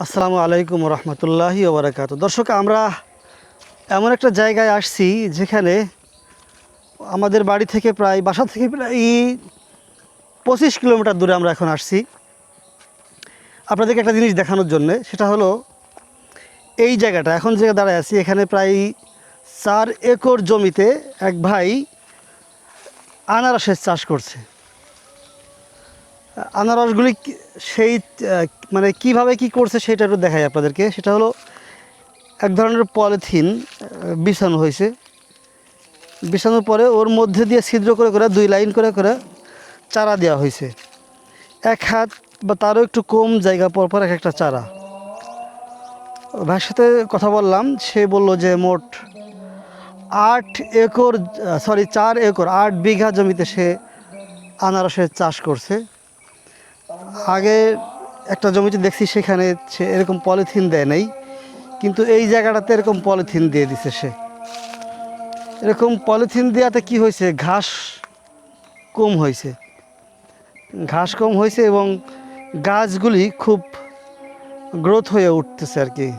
আসসালামু আলাইকুম রহমতুল্লাহি ওবরাকাতুহু। দর্শক, আমরা এমন একটা জায়গায় আসছি যেখানে আমাদের বাড়ি থেকে বাসা থেকে প্রায় 25 কিলোমিটার দূরে আমরা এখন আসছি আপনাদেরকে একটা জিনিস দেখানোর জন্যে। সেটা হলো এই জায়গাটা, এখন যে দাঁড়ায় আছি এখানে প্রায় 4 একর জমিতে এক ভাই আনারসের চাষ করছে। আনারসগুলি সেই মানে কিভাবে কি করছে সেটা একটু দেখাই আপনাদেরকে। সেটা হলো এক ধরনের পলিথিন বিছানো হয়েছে। বিছানোর পরে ওর মধ্যে দিয়ে ছিদ্র করে করে 2 লাইন করে করে চারা দেওয়া হয়েছে। 1 হাত বা তারও একটু কম জায়গা পর পর এক একটা চারা। ভাইয়ের সাথে কথা বললাম, সে বলল যে মোট 4 একর 8 বিঘা জমিতে সে আনারসের চাষ করছে। আগে একটা জমিতে দেখছি সেখানে সে এরকম পলিথিন দেয় নাই, কিন্তু এই জায়গাটাতে এরকম পলিথিন দিয়ে দিছে সে। এরকম পলিথিন দেওয়াতে কি হয়েছে, ঘাস কম হয়েছে এবং গাছগুলি খুব গ্রোথ হয়ে উঠতেছে আর কি।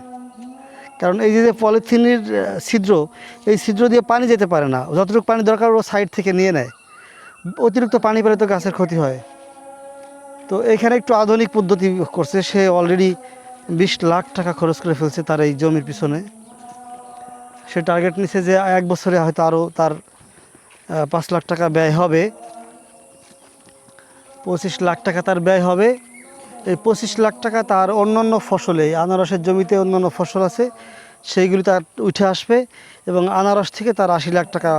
কারণ এই যে পলিথিনের ছিদ্র, এই ছিদ্র দিয়ে পানি যেতে পারে না। যতটুকু পানি দরকার ও সাইড থেকে নিয়ে নেয়। অতিরিক্ত পানি পেলে তো গাছের ক্ষতি হয়। তো এখানে একটু আধুনিক পদ্ধতি করছে সে। অলরেডি 20 লাখ টাকা খরচ করে ফেলছে তার এই জমির পিছনে। সে টার্গেট নিছে যে 1 বছরে হয়তো আরও তার 5 লাখ টাকা ব্যয় হবে। 25 লাখ টাকা তার ব্যয় হবে। এই 25 লাখ টাকা তার অন্যান্য ফসলে, আনারসের জমিতে অন্যান্য ফসল আছে, সেইগুলি তার উঠে আসবে এবং আনারস থেকে তার 80 লাখ টাকা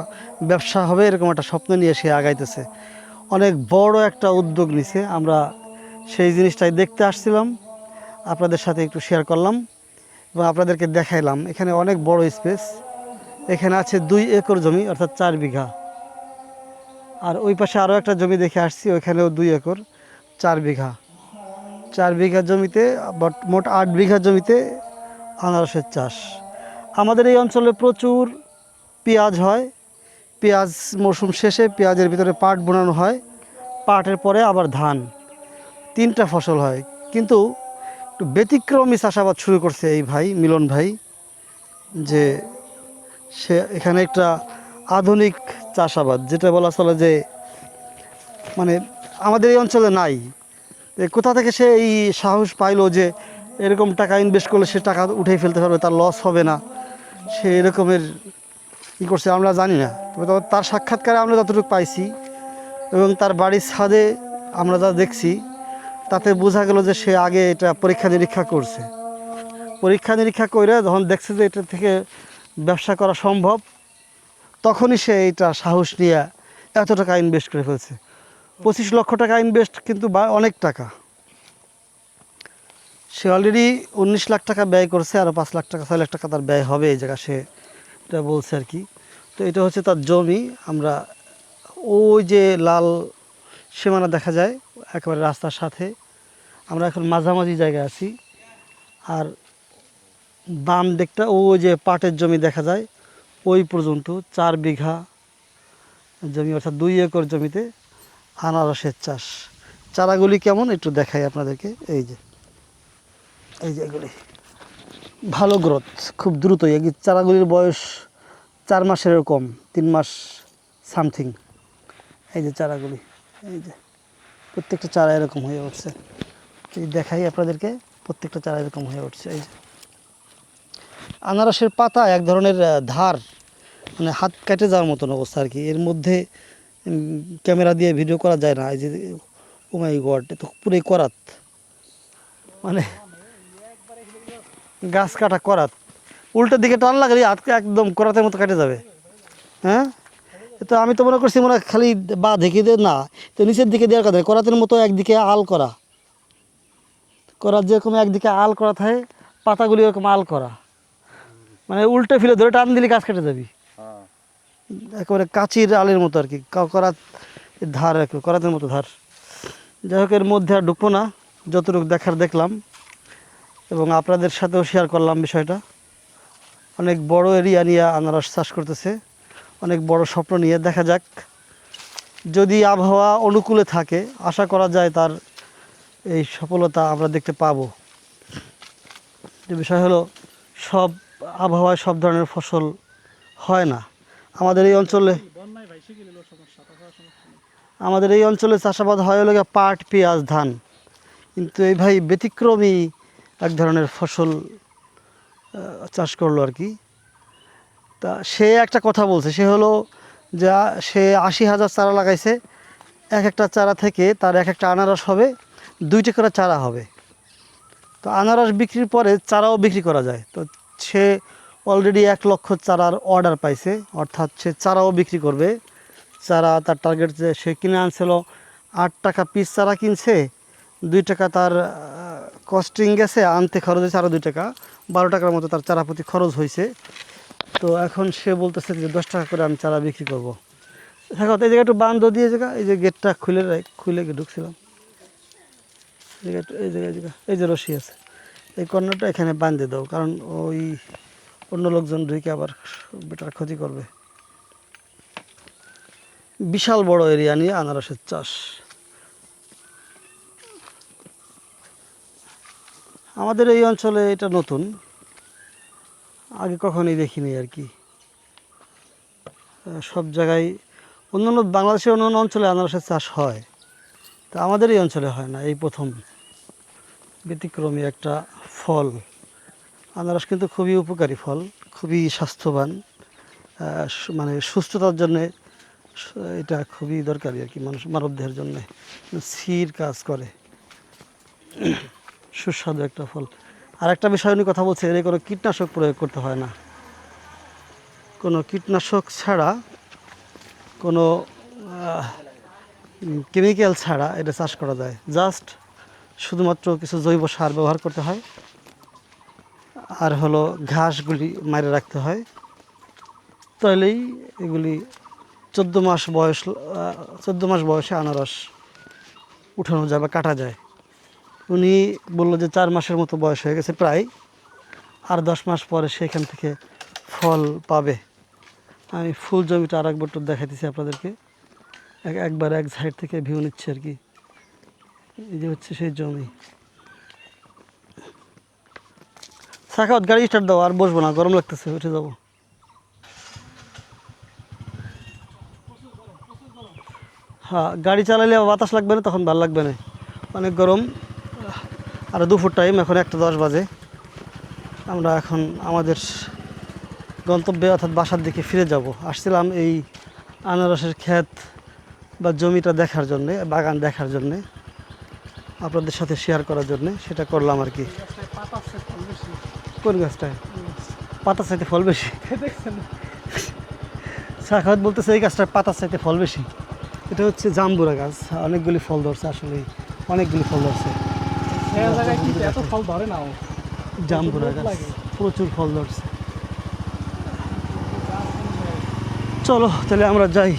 ব্যবসা হবে। এরকম একটা স্বপ্ন নিয়ে সে আগাইতেছে। অনেক বড় একটা উদ্যোগ নিছে। আমরা সেই জিনিসটাই দেখতে আসছিলাম, আপনাদের সাথে একটু শেয়ার করলাম এবং আপনাদেরকে দেখাইলাম। এখানে অনেক বড় স্পেস। এখানে আছে 2 একর জমি, অর্থাৎ 4 বিঘা। আর ওই পাশে আরও একটা জমি দেখে আসছি, ওইখানেও 2 একর 4 বিঘা। 4 বিঘা জমিতে মোট 8 বিঘা জমিতে আনারসের চাষ। আমাদের এই অঞ্চলে প্রচুর পেঁয়াজ হয়। পেঁয়াজ মৌসুম শেষে পেঁয়াজের ভিতরে পাট বোনানো হয়। পাটের পরে আবার ধান, 3টা ফসল হয়। কিন্তু একটু ব্যতিক্রমী চাষাবাদ শুরু করছে এই ভাই, মিলন ভাই, যে সে এখানে একটা আধুনিক চাষাবাদ, যেটা বলা চলে যে মানে আমাদের এই অঞ্চলে নাই। কোথা থেকে সে এই সাহস পাইলো যে এরকম টাকা ইনভেস্ট করলে সে টাকা উঠেই ফেলতে পারবে, তার লস হবে না, সে এরকমের কী করছে আমরা জানি না। তবে তার সাক্ষাৎকারে আমরা যতটুকু পাইছি এবং তার বাড়ির ছাদে আমরা যা দেখছি, তাতে বোঝা গেল যে সে আগে এটা পরীক্ষা নিরীক্ষা করছে। পরীক্ষা নিরীক্ষা করে যখন দেখছে যে এটা থেকে ব্যবসা করা সম্ভব, তখনই সে এটা সাহস নিয়ে এত টাকা ইনভেস্ট করে ফেলছে। 25 লক্ষ টাকা ইনভেস্ট, কিন্তু অনেক টাকা। সে অলরেডি 19 লাখ টাকা ব্যয় করছে, আরও 5 লাখ টাকা 6 লাখ টাকা তার ব্যয় হবে এই জায়গা, সে এটা বলছে আর কি। তো এটা হচ্ছে তার জমি। আমরা ওই যে লাল সীমানা দেখা যায় একেবারে রাস্তার সাথে, আমরা এখন মাঝামাঝি জায়গায় আছি। আর বাম দিকটা ওই যে পাটের জমি দেখা যায়, ওই পর্যন্ত 4 বিঘা জমি, অর্থাৎ 2 একর জমিতে আনারসের চাষ। চারাগুলি কেমন একটু দেখাই আপনাদেরকে। এই যে এগুলি ভালো গ্রোথ, খুব দ্রুতই। এই চারাগুলির বয়স 4 মাসেরও কম, 3 মাস সামথিং। এই যে চারাগুলি, এই যে প্রত্যেকটা চারা এরকম হয়ে উঠছে। এই দেখাই আপনাদেরকে, প্রত্যেকটা চারা এরকম হয়ে উঠছে। এই যে আনারসের পাতা এক ধরনের ধার, মানে হাত কেটে যাওয়ার মতন অবস্থা আর কি। এর মধ্যে ক্যামেরা দিয়ে ভিডিও করা যায় না। এই যে ও মাই গড, তো পুরোই করাত, মানে গাছ কাটা করাত। উল্টোর দিকে টান লাগলে হাতকে একদম করাতের মতো কেটে যাবে। হ্যাঁ, তো আমি তো মনে করছি মনে খালি বা ঢেকে দিয়ে না, তো নিচের দিকে দেওয়ার কথা। করাতের মতো একদিকে আল করা, যেরকম একদিকে আল করা থাকে, পাতাগুলি এরকম আল করা, মানে উল্টে ফেলে ধরে টান দিলে গাছ কেটে যাবি। একেবারে কাচির আলের মতো আর কি, করাত ধার, করাতের মতো ধার। যাই হোক, এর মধ্যে আর ঢুকবো না, যতটুকু দেখার দেখলাম এবং আপনাদের সাথেও শেয়ার করলাম বিষয়টা। অনেক বড় এরিয়া নিয়ে আনারস চাষ করতেছে, অনেক বড় স্বপ্ন নিয়ে। দেখা যাক, যদি আবহাওয়া অনুকূলে থাকে আশা করা যায় তার এই সফলতা আমরা দেখতে পাবো। যে বিষয় হলো সব আবহাওয়ায় সব ধরনের ফসল হয় না আমাদের এই অঞ্চলে। আমাদের এই অঞ্চলে চাষাবাদ হয় হলো গিয়ে পাট, পেঁয়াজ, ধান, কিন্তু এই ভাই ব্যতিক্রমী এক ধরনের ফসল চাষ করলো আর কি। তা সে একটা কথা বলছে, সে হলো যে সে 80,000 চারা লাগাইছে, এক একটা চারা থেকে তার এক একটা আনারস হবে, 2টি করে চারা হবে। তো আনারস বিক্রির পরে চারাও বিক্রি করা যায়। তো সে অলরেডি 1 লক্ষ চারার অর্ডার পাইছে, অর্থাৎ সে চারাও বিক্রি করবে। চারা তার টার্গেট, যে সে কিনে আনছিল 8 টাকা পিস চারা কিনছে, 2 টাকা তার কস্টিং গেছে, আনতে খরচ হয়েছে আরও 2 টাকা, 12 টাকার মতো তার চারা প্রতি খরচ হয়েছে। তো এখন সে বলতেছে যে 10 টাকা করে আমি চারা বিক্রি করবো। হ্যাঁ, এই জায়গায় একটু বান্ধ দিয়ে জায়গা, এই যে গেটটা খুলে ঢুকছিলাম, এই যে রশি আছে, এই কর্নারটা এখানে বাঁধে দাও, কারণ ওই অন্য লোকজন ঢুকে আবার বেটার ক্ষতি করবে। বিশাল বড় এরিয়া নিয়ে আনারসের চাষ। আমাদের এই অঞ্চলে এটা নতুন, আগে কখনোই দেখিনি আর কি। সব জায়গায় অন্যান্য বাংলাদেশের অন্যান্য অঞ্চলে আনারসের চাষ হয়, তা আমাদের এই অঞ্চলে হয় না, এই প্রথম। ব্যতিক্রমী একটা ফল আনারস, কিন্তু খুবই উপকারী ফল, খুবই স্বাস্থ্যবান, মানে সুস্থতার জন্যে এটা খুবই দরকারি আর কি, মানবদেহের জন্যে স্থির কাজ করে, সুস্বাদু একটা ফল। আর একটা বিষয় উনি কথা বলছে, এর কোনো কীটনাশক প্রয়োগ করতে হয় না, কোনো কীটনাশক ছাড়া, কোনো কেমিক্যাল ছাড়া এটা চাষ করা যায়। জাস্ট শুধুমাত্র কিছু জৈব সার ব্যবহার করতে হয়, আর হলো ঘাসগুলি মারে রাখতে হয়, তাহলেই এগুলি 14 মাস বয়সে আনারস উঠানো যায় বা কাটা যায়। উনি বললো যে 4 মাসের মতো বয়স হয়ে গেছে প্রায়, আর 10 মাস পরে সেখান থেকে ফল পাবে। আমি ফুল জমিটা আর একবার দেখাইতেছি আপনাদেরকে, একবার এক সাইড থেকে ভিউ নিচ্ছে আর কি। এই যে হচ্ছে সেই জমি। সাখাওয়াত, গাড়ি স্টার্ট দাও, আর বসবো না, গরম লাগতেছে, উঠে যাবো। হ্যাঁ, গাড়ি চালাইলে বাতাস লাগবে না, তখন ভালো লাগবে না, অনেক গরম। আর দুপুর টাইম, এখন 1:10 বাজে। আমরা এখন আমাদের গন্তব্যে অর্থাৎ বাসার দিকে ফিরে যাব। আসছিলাম এই আনারসের ক্ষেত বা জমিটা দেখার জন্যে, বাগান দেখার জন্যে, আপনাদের সাথে শেয়ার করার জন্যে, সেটা করলাম আর কি। কোন গাছটায় পাতার চাইতে ফল বেশি? সাখাওয়াত বলতেছে এই গাছটার পাতার চাইতে ফল বেশি। এটা হচ্ছে জাম্বুরা গাছ, অনেকগুলি ফল ধরছে, আসলে অনেকগুলি ফল ধরছে। জাম্বুরা গাছ প্রচুর ফল ধরছে। চলো তাহলে আমরা যাই।